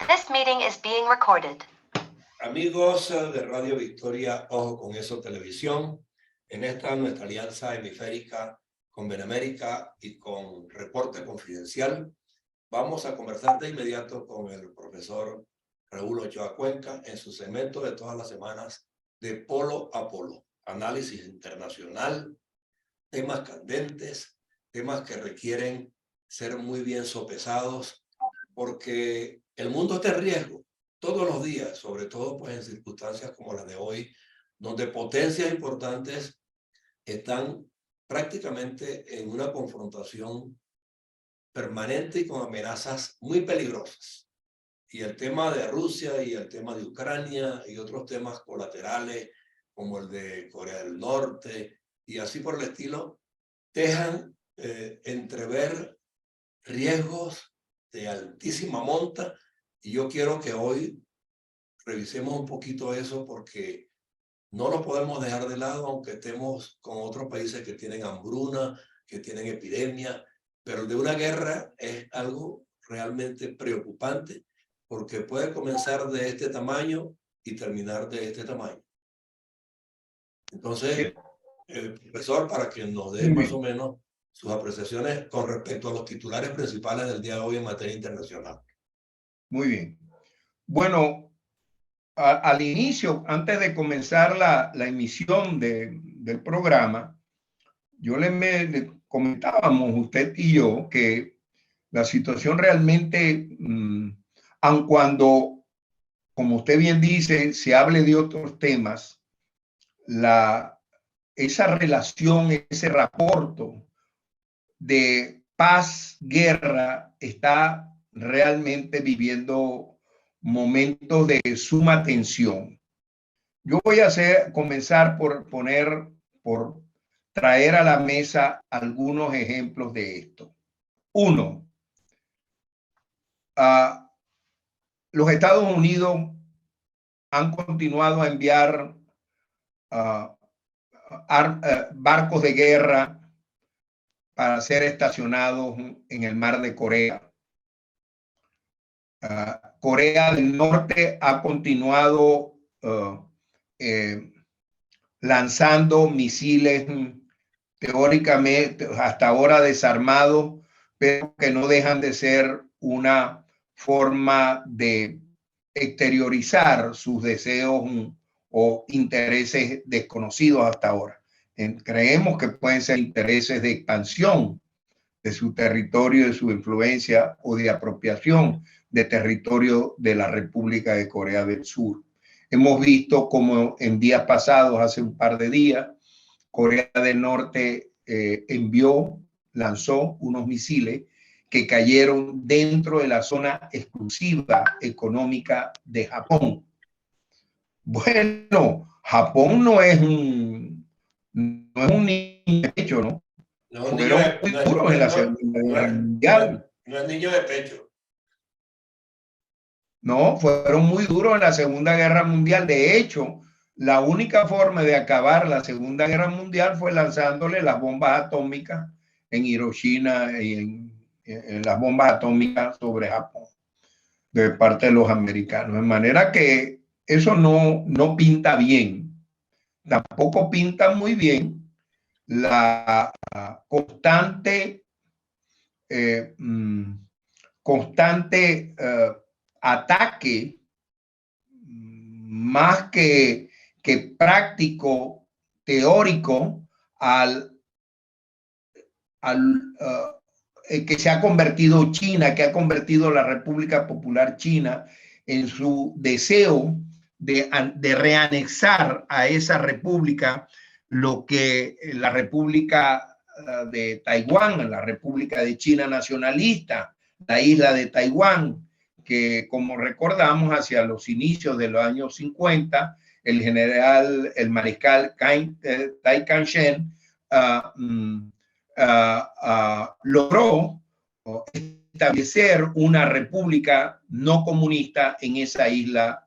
This meeting is being recorded. Amigos de Radio Victoria, Ojo con Eso Televisión, en esta nuestra alianza hemisférica con Benemérica y con Reporte Confidencial, vamos a conversar de inmediato con el profesor Raúl Ochoa Cuenca en su segmento de todas las semanas de Polo a Polo, análisis internacional, temas candentes, temas que requieren ser muy bien sopesados, porque el mundo está en riesgo todos los días, sobre todo pues en circunstancias como las de hoy, donde potencias importantes están prácticamente en una confrontación permanente y con amenazas muy peligrosas. Y el tema de Rusia y el tema de Ucrania y otros temas colaterales como el de Corea del Norte y así por el estilo, dejan entrever riesgos de altísima monta, y yo quiero que hoy revisemos un poquito eso porque no lo podemos dejar de lado, aunque estemos con otros países que tienen hambruna, que tienen epidemia, pero el de una guerra es algo realmente preocupante porque puede comenzar de este tamaño y terminar de este tamaño. Entonces, profesor, para que nos dé más o menos sus apreciaciones con respecto a los titulares principales del día de hoy en materia internacional. Muy bien. Bueno, al inicio, antes de comenzar la emisión del programa, le comentábamos usted y yo que la situación realmente, aun cuando, como usted bien dice, se hable de otros temas, esa relación, ese rapporto de paz-guerra está realmente viviendo momentos de suma tensión. Yo voy a comenzar por traer a la mesa algunos ejemplos de esto. Uno, los Estados Unidos han continuado a enviar barcos de guerra para ser estacionados en el mar de Corea. Corea del Norte ha continuado lanzando misiles teóricamente hasta ahora desarmados, pero que no dejan de ser una forma de exteriorizar sus deseos o intereses desconocidos hasta ahora. Creemos que pueden ser intereses de expansión de su territorio, de su influencia o de apropiación de territorio de la República de Corea del Sur. Hemos visto como en días pasados, hace un par de días, Corea del Norte lanzó unos misiles que cayeron dentro de la zona exclusiva económica de Japón. Bueno, Japón no es un niño de pecho, ¿no? Fueron muy duros en la Segunda Guerra Mundial. No es niño de pecho. No, fueron muy duros en la Segunda Guerra Mundial. De hecho, la única forma de acabar la Segunda Guerra Mundial fue lanzándole las bombas atómicas en Hiroshima y en las bombas atómicas sobre Japón de parte de los americanos. De manera que eso no pinta bien. Tampoco pinta muy bien la constante ataque más que práctico, teórico, que se ha convertido China, que ha convertido la República Popular China en su deseo de reanexar a esa república lo que la República de Taiwán, la República de China nacionalista, la isla de Taiwán, que como recordamos hacia los inicios de los años 50, el mariscal Tai Kang-shek logró establecer una república no comunista en esa isla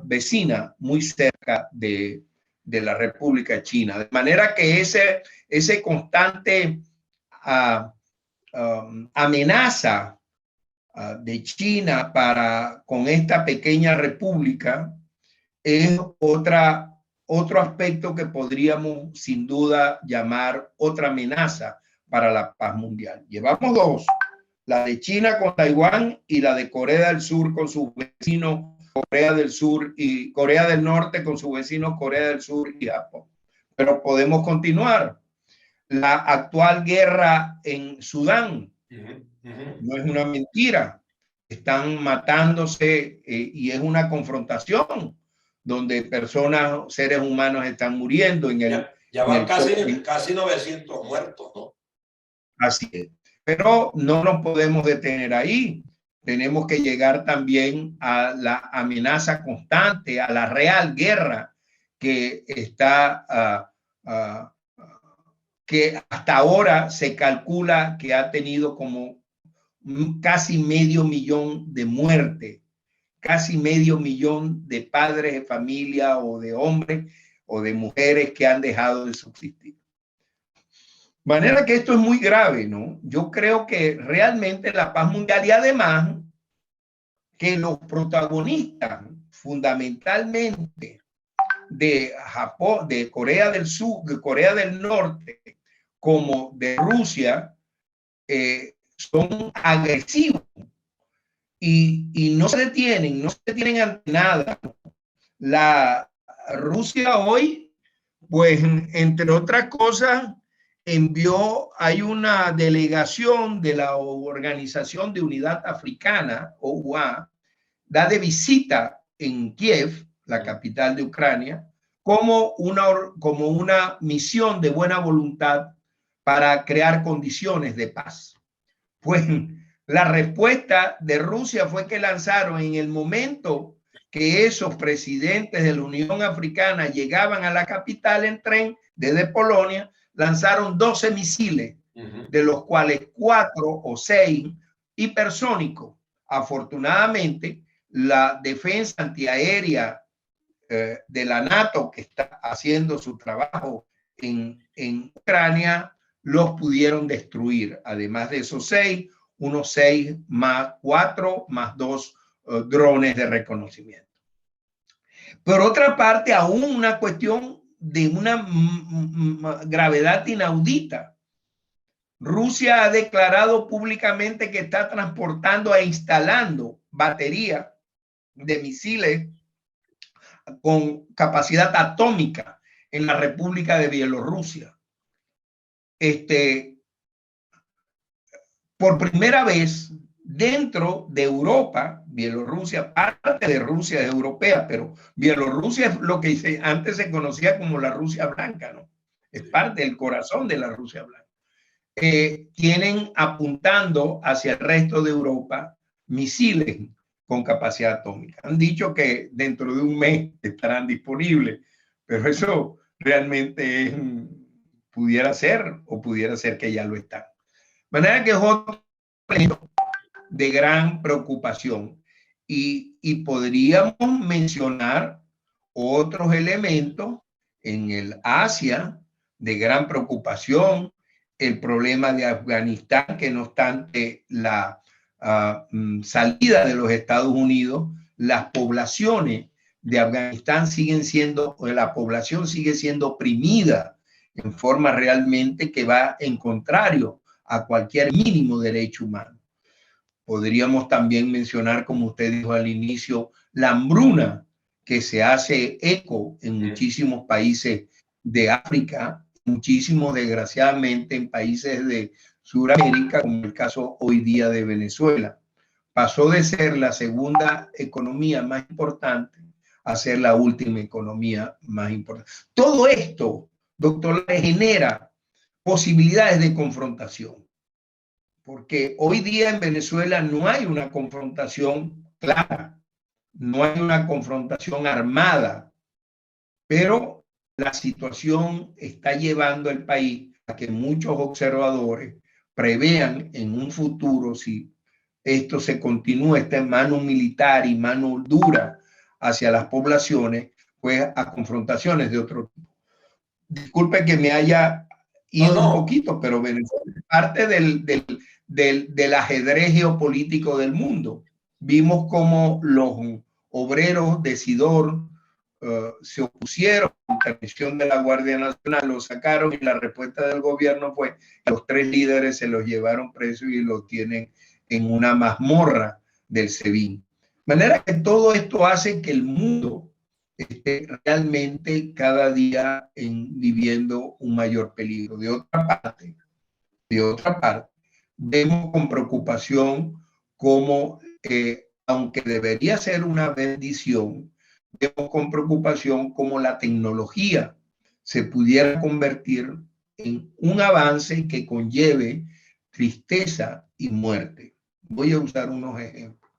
vecina, muy cerca de la República China. De manera que ese constante amenaza de China con esta pequeña república es otro aspecto que podríamos sin duda llamar otra amenaza para la paz mundial. Llevamos dos, la de China con Taiwán y la de Corea del Sur con su vecino Corea del Sur y Corea del Norte con su vecino Corea del Sur y Japón. Pero podemos continuar. La actual guerra en Sudán no es una mentira. Están matándose y es una confrontación donde personas, seres humanos están muriendo en el... Ya van casi 900 muertos, ¿no? Así es. Pero no nos podemos detener ahí. Tenemos que llegar también a la amenaza constante, a la real guerra que está, que hasta ahora se calcula que ha tenido como casi 500.000 de muertes, casi 500.000 de padres de familia o de hombres o de mujeres que han dejado de subsistir. De manera que esto es muy grave, ¿no? Yo creo que realmente la paz mundial y además que los protagonistas fundamentalmente de Japón, de Corea del Sur, de Corea del Norte, como de Rusia, son agresivos y no se detienen ante nada. La Rusia hoy, pues, entre otras cosas, hay una delegación de la Organización de Unidad Africana, OUA, da de visita en Kiev, la capital de Ucrania, como una misión de buena voluntad para crear condiciones de paz. Pues la respuesta de Rusia fue que lanzaron en el momento que esos presidentes de la Unión Africana llegaban a la capital en tren desde Polonia, lanzaron 12 misiles, de los cuales 4 o 6 hipersónicos. Afortunadamente, la defensa antiaérea de la NATO, que está haciendo su trabajo en Ucrania, los pudieron destruir. Además de esos 6, unos 6 más 4 más 2 drones de reconocimiento. Por otra parte, aún una cuestión de una gravedad inaudita. Rusia ha declarado públicamente que está transportando e instalando baterías de misiles con capacidad atómica en la República de Bielorrusia. Por primera vez dentro de Europa, Bielorrusia, parte de Rusia es europea, pero Bielorrusia es lo que antes se conocía como la Rusia blanca, ¿no? Es parte del corazón de la Rusia blanca. Tienen apuntando hacia el resto de Europa misiles con capacidad atómica. Han dicho que dentro de un mes estarán disponibles, pero eso realmente pudiera ser o pudiera ser que ya lo están. De manera que es otro elemento de gran preocupación y podríamos mencionar otros elementos en el Asia de gran preocupación, el problema de Afganistán, que no obstante la salida de los Estados Unidos, las poblaciones de Afganistán la población sigue siendo oprimida en forma realmente que va en contrario a cualquier mínimo derecho humano. Podríamos también mencionar, como usted dijo al inicio, la hambruna que se hace eco en muchísimos países de África, muchísimos desgraciadamente en países de Sudamérica, como el caso hoy día de Venezuela. Pasó de ser la segunda economía más importante a ser la última economía más importante. Todo esto, doctor, genera posibilidades de confrontación, porque hoy día en Venezuela no hay una confrontación clara, no hay una confrontación armada, pero la situación está llevando al país a que muchos observadores prevean en un futuro, si esto se continúa, esta mano militar y mano dura hacia las poblaciones, pues a confrontaciones de otro tipo. Disculpe que me haya ido un poquito, pero Venezuela es parte del ajedrez geopolítico del mundo. Vimos cómo los obreros de Sidor se opusieron a la intervención de la Guardia Nacional, lo sacaron y la respuesta del gobierno fue que los 3 líderes se los llevaron presos y los tienen en una mazmorra del SEBIN. De manera que todo esto hace que el mundo esté realmente cada día viviendo un mayor peligro. De otra parte, vemos con preocupación cómo, aunque debería ser una bendición, vemos con preocupación cómo la tecnología se pudiera convertir en un avance que conlleve tristeza y muerte. Voy a usar unos ejemplos.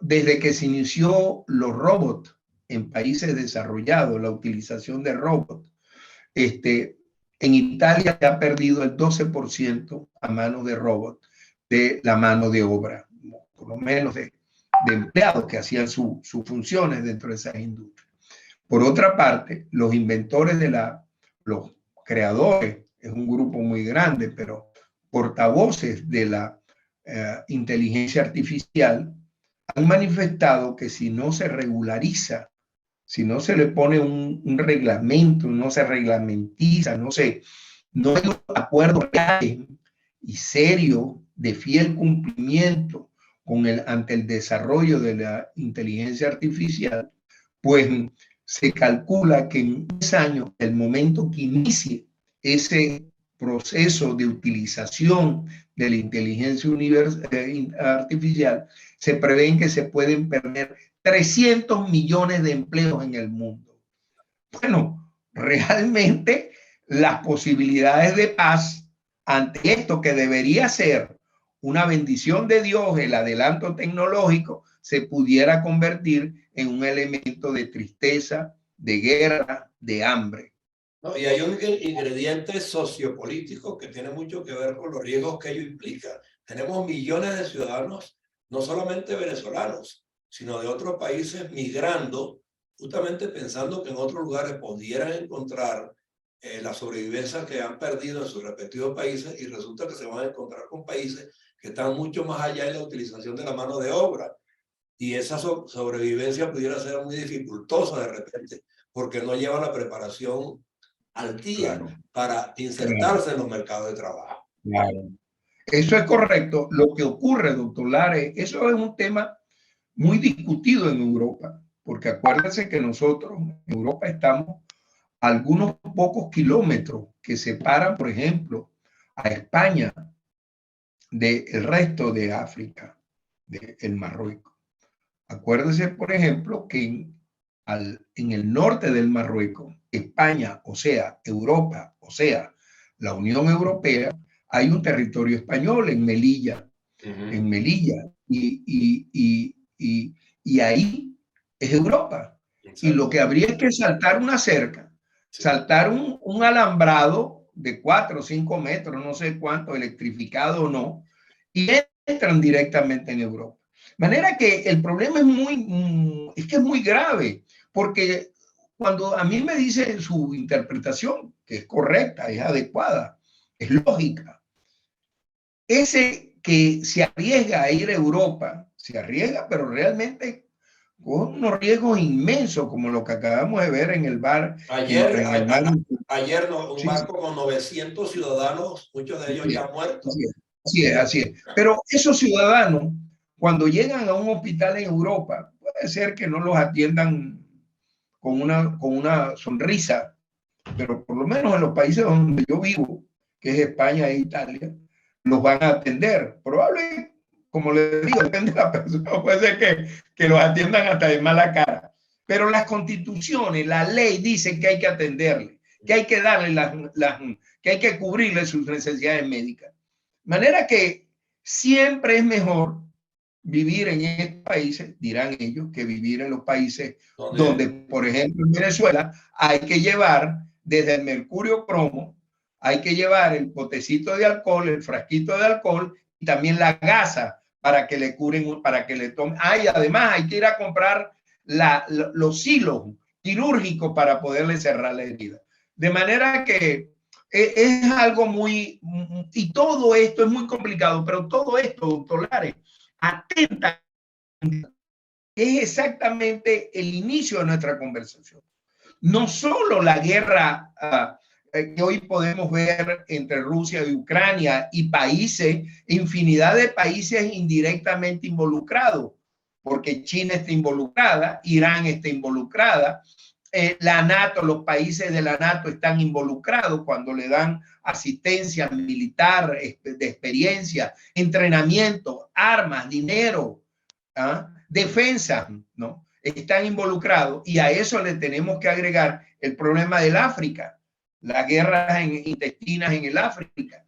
Desde que se inició los robots en países desarrollados, la utilización de robots, en Italia se ha perdido el 12% a manos de robots de la mano de obra, por lo menos de empleados que hacían sus funciones dentro de esas industrias. Por otra parte, los inventores los creadores, es un grupo muy grande, pero portavoces de la inteligencia artificial han manifestado que si no se regulariza, si no se le pone un reglamento, no se reglamentiza, no hay un acuerdo real y serio de fiel cumplimiento ante el desarrollo de la inteligencia artificial, pues se calcula que en 10 años, el momento que inicie ese proceso de utilización de la inteligencia artificial, se prevén que se pueden perder 300 millones de empleos en el mundo. Bueno, realmente las posibilidades de paz ante esto que debería ser una bendición de Dios, el adelanto tecnológico, se pudiera convertir en un elemento de tristeza, de guerra, de hambre. No, y hay un ingrediente sociopolítico que tiene mucho que ver con los riesgos que ello implica. Tenemos millones de ciudadanos, no solamente venezolanos, sino de otros países migrando, justamente pensando que en otros lugares pudieran encontrar la sobrevivencia que han perdido en sus respectivos países, y resulta que se van a encontrar con países que están mucho más allá en la utilización de la mano de obra. Y esa sobrevivencia pudiera ser muy dificultosa de repente, porque no lleva la preparación al día para insertarse en los mercados de trabajo. Claro. Eso es correcto. Lo que ocurre, doctor Lares, eso es un tema muy discutido en Europa, porque acuérdense que nosotros en Europa estamos a algunos pocos kilómetros que separan, por ejemplo, a España del resto de África, del Marruecos. Acuérdense, por ejemplo, que en el norte del Marruecos, España, o sea, Europa, o sea, la Unión Europea, hay un territorio español en Melilla, y ahí es Europa. Exacto. Y lo que habría es que saltar una cerca, saltar un alambrado de 4 o 5 metros, no sé cuánto, electrificado o no, y entran directamente en Europa. De manera que el problema es que es muy grave, porque cuando a mí me dice su interpretación, que es correcta, es adecuada, es lógica, ese que se arriesga a ir a Europa, se arriesga, pero realmente con unos riesgos inmensos, como lo que acabamos de ver en el bar. Ayer un barco con 900 ciudadanos, muchos de ellos ya muertos. Así es. Pero esos ciudadanos, cuando llegan a un hospital en Europa, puede ser que no los atiendan con una sonrisa, pero por lo menos en los países donde yo vivo, que es España e Italia, los van a atender. Probablemente, como les digo, depende de la persona, puede ser que los atiendan hasta de mala cara. Pero las constituciones, la ley dice que hay que atenderle, que hay que darle que hay que cubrirle sus necesidades médicas. De manera que siempre es mejor vivir en estos países, dirán ellos, que vivir en los países donde, por ejemplo, en Venezuela, hay que llevar desde el mercurio cromo, hay que llevar el potecito de alcohol, el frasquito de alcohol y también la gasa para que le curen, para que le tomen. Y además hay que ir a comprar los hilos quirúrgicos para poderle cerrar la herida. De manera que Es algo muy, y todo esto es muy complicado, pero todo esto, doctor Lares, atenta, es exactamente el inicio de nuestra conversación. No solo la guerra que hoy podemos ver entre Rusia y Ucrania y países, infinidad de países indirectamente involucrados, porque China está involucrada, Irán está involucrada, la NATO, los países de la NATO están involucrados cuando le dan asistencia militar, de experiencia, entrenamiento, armas, dinero, defensa, ¿no? Están involucrados, y a eso le tenemos que agregar el problema del África, las guerras intestinas en el África.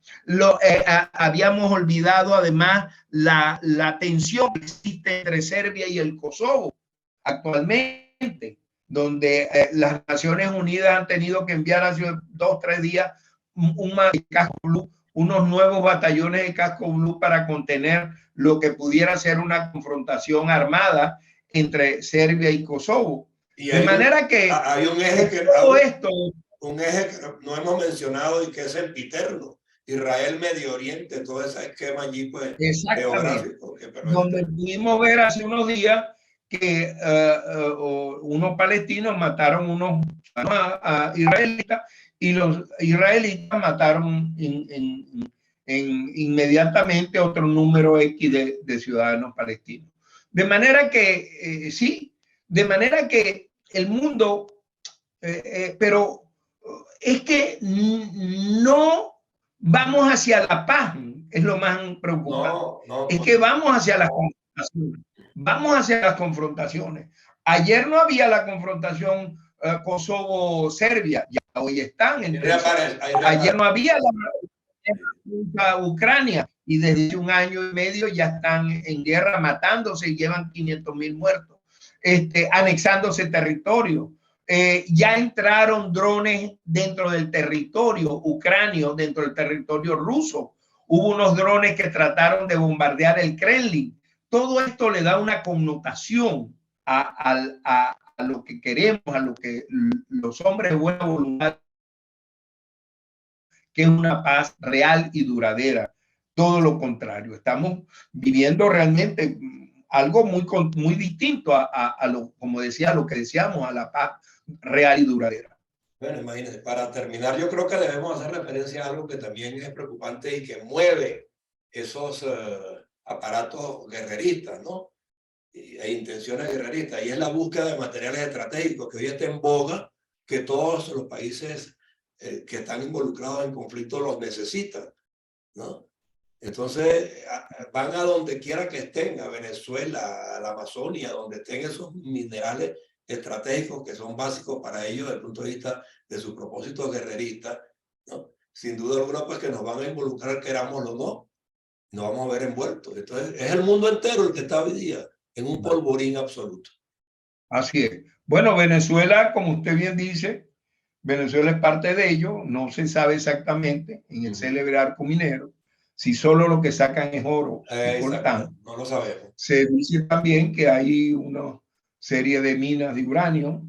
Habíamos olvidado además la tensión que existe entre Serbia y el Kosovo actualmente, donde las Naciones Unidas han tenido que enviar hace 2 o 3 días casco blue, unos nuevos batallones de casco blue para contener lo que pudiera ser una confrontación armada entre Serbia y Kosovo. Y de manera que hay un eje que todo esto, un eje que no hemos mencionado y que es el piterno, Israel, Medio Oriente, todo ese esquema allí, pues, geográfico. Donde pudimos ver hace unos días que unos palestinos mataron unos israelitas, y los israelitas mataron inmediatamente otro número X de ciudadanos palestinos. De manera que, sí, de manera que el mundo, pero es que no vamos hacia la paz, es lo más preocupante. Es que vamos hacia las confrontaciones. Vamos hacia las confrontaciones. Ayer no había la confrontación Kosovo-Serbia, ya hoy están. Ayer no había la Ucrania, y desde 1 año y medio ya están en guerra, matándose, y llevan 500,000 muertos, anexándose territorio. Ya entraron drones dentro del territorio ucranio, dentro del territorio ruso. Hubo unos drones que trataron de bombardear el Kremlin. Todo esto le da una connotación a lo que queremos, a lo que los hombres de buena voluntad, que es una paz real y duradera. Todo lo contrario, estamos viviendo realmente algo muy distinto a lo, como decía, lo que decíamos, a la paz real y duradera. Bueno, imagínense, para terminar, yo creo que debemos hacer referencia a algo que también es preocupante y que mueve esos aparatos guerreristas, ¿no? E intenciones guerreristas, y es la búsqueda de materiales estratégicos, que hoy está en boga, que todos los países que están involucrados en conflicto los necesitan, ¿no? Entonces van a donde quiera que estén, a Venezuela, a la Amazonia, donde estén esos minerales estratégicos que son básicos para ellos desde el punto de vista de sus propósitos guerreristas, ¿no? Sin duda alguna, pues que nos van a involucrar, querámoslo o no, nos vamos a ver envueltos. Entonces es el mundo entero el que está hoy día en un polvorín absoluto. Así es. Bueno, Venezuela, como usted bien dice, Venezuela es parte de ello. No se sabe exactamente en el célebre arco minero si solo lo que sacan es oro. No lo sabemos. Se dice también que hay una serie de minas de uranio,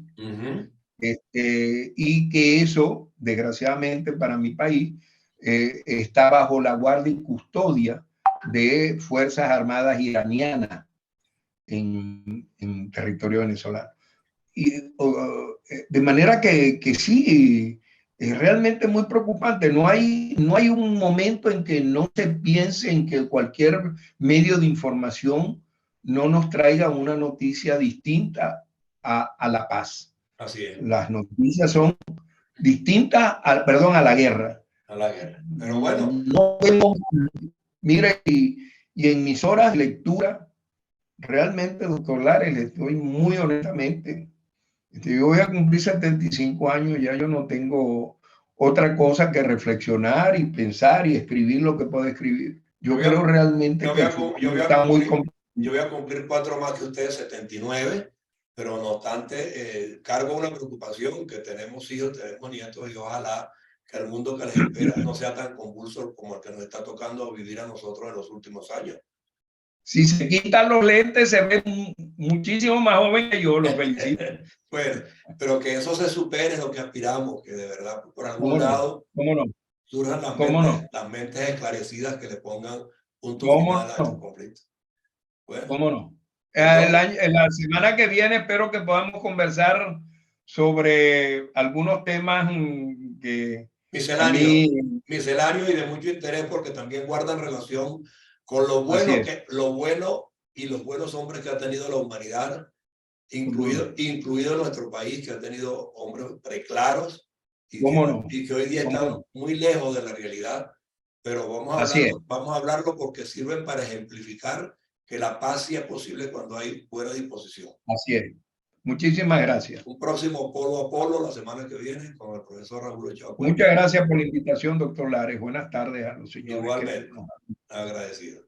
y que eso, desgraciadamente para mi país, está bajo la guardia y custodia de Fuerzas Armadas iranianas en territorio venezolano. Y, de manera que sí, es realmente muy preocupante. No hay un momento en que no se piense en que cualquier medio de información no nos traiga una noticia distinta a la paz. Así es. Las noticias son distintas a la guerra. A la guerra. Pero bueno. No vemos, mire, y en mis horas de lectura, realmente, doctor Lares, le estoy muy honestamente, yo voy a cumplir 75 años, ya yo no tengo otra cosa que reflexionar y pensar y escribir lo que puedo escribir. Yo creo realmente que está muy complicado. Yo voy a cumplir 4 más que ustedes, 79, pero no obstante, cargo una preocupación, que tenemos hijos, tenemos nietos, y ojalá que el mundo que les espera no sea tan convulso como el que nos está tocando vivir a nosotros en los últimos años. Si se quitan los lentes, se ve muchísimo más joven que yo, lo felicito. Bueno, pero que eso se supere es lo que aspiramos, que de verdad por algún lado surjan ¿Cómo no? las mentes esclarecidas que le pongan punto ¿Cómo final a este no? conflicto. Bueno, ¿Cómo no? entonces, La semana que viene espero que podamos conversar sobre algunos temas que a misceláneo, mí, misceláneo y de mucho interés porque también guardan relación con lo así bueno, es, lo bueno y los buenos hombres que ha tenido la humanidad, ¿cómo incluido nuestro país, que ha tenido hombres preclaros no? y que hoy día ¿Cómo están no? muy lejos de la realidad, pero Así es, vamos a hablarlo porque sirven para ejemplificar que la paz sí es posible cuando hay buena disposición. así es. Muchísimas gracias. Un próximo polo a polo la semana que viene con el profesor Raúl Ochoa Cuello. Muchas gracias por la invitación, doctor Lares. Buenas tardes a los señores que Igualmente, agradecido.